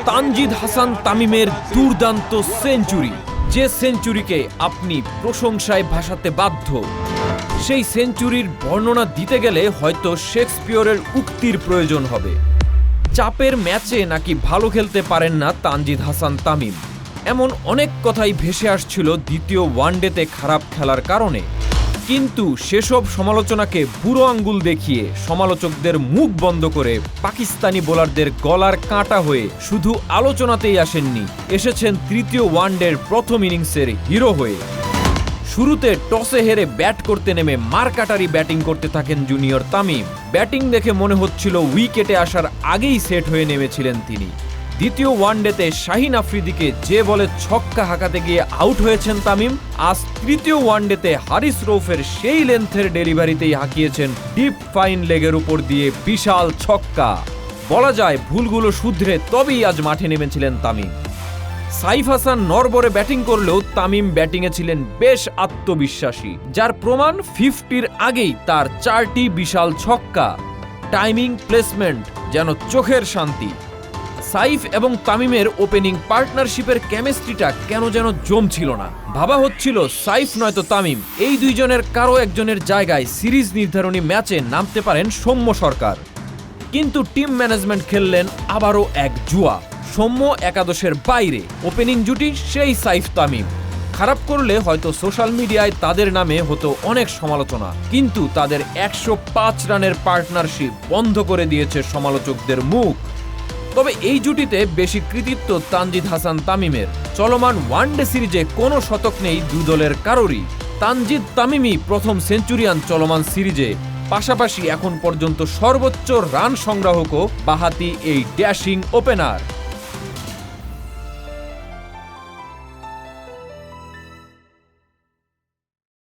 তানজিদ হাসান তামিমের দুর্দান্ত সেঞ্চুরি, যে সেঞ্চুরিকে আপনি প্রশংসায় ভাসাতে বাধ্য। সেই সেঞ্চুরির বর্ণনা দিতে গেলে হয়তো শেক্সপিয়রের উক্তির প্রয়োজন হবে। চাপের ম্যাচে নাকি ভালো খেলতে পারেন না তানজিদ হাসান তামিম, এমন অনেক কথাই ভেসে আসছিল দ্বিতীয় ওয়ানডেতে খারাপ খেলার কারণে। কিন্তু সেসব সমালোচনাকে বুড়ো আঙ্গুল দেখিয়ে সমালোচকদের মুখ বন্ধ করে পাকিস্তানি বোলারদের গলার কাঁটা হয়ে শুধু আলোচনাতেই আসেননি, এসেছেন তৃতীয় ওয়ানডের প্রথম ইনিংসের হিরো হয়ে। শুরুতে টসে হেরে ব্যাট করতে নেমে মারকাটারি ব্যাটিং করতে থাকেন জুনিয়র তামিম। ব্যাটিং দেখে মনে হচ্ছিল উইকেটে আসার আগেই সেট হয়ে নেমেছিলেন তিনি। দ্বিতীয় ওয়ানডেতে শাহিন আফ্রিদিকে যে বলে ছক্কা হাঁকাতে গিয়ে আউট হয়েছেন তামিম, আজ তৃতীয় ওয়ানডেতে হারিস রৌফের সেই লেন্থের ডেলিভারিতেই হাঁকিয়েছেন ডিপ ফাইন লেগের উপর দিয়ে বিশাল ছক্কা। বলা যায় ভুলগুলো শুধরে তবেই আজ মাঠে নেমেছিলেন তামিম। সাইফ হাসান নরবরে ব্যাটিং করলেও তামিম ব্যাটিংয়ে ছিলেন বেশ আত্মবিশ্বাসী, যার প্রমাণ 50-র আগেই তার 4টি বিশাল ছক্কা। টাইমিং, প্লেসমেন্ট যেন চোখের শান্তি। সাইফ এবং তামিমের ওপেনিং পার্টনারশিপের কেমিস্ট্রিটা কেন যেন জমছিল না। ভাবা হচ্ছিল সাইফ নয়তো তামিম, এই দুইজনের কারো একজনের জায়গায় সিরিজ নির্ধারণী ম্যাচে নামতে পারেন সৌম্য সরকার। কিন্তু টিম ম্যানেজমেন্ট খেললেন আবারও এক জুয়া। সৌম্য একাদশের বাইরে, ওপেনিং জুটি সেই সাইফ তামিম। খারাপ করলে হয়তো সোশ্যাল মিডিয়ায় তাদের নামে হতো অনেক সমালোচনা, কিন্তু তাদের 105 রানের পার্টনারশিপ বন্ধ করে দিয়েছে সমালোচকদের মুখ। তবে এই জুটিতে বেশি কৃতিত্ব তানজিদ হাসান তামিমের। চলমান ওয়ানডে সিরিজে কোনো শতক নেই দুই দলের কারোরই। তানজিদ তামিমই প্রথম সেঞ্চুরিয়ান চলমান সিরিজে, পাশাপাশি এখন পর্যন্ত সর্বোচ্চ রান সংগ্রাহকও বাহাতি এই ড্যাশিং ওপেনার।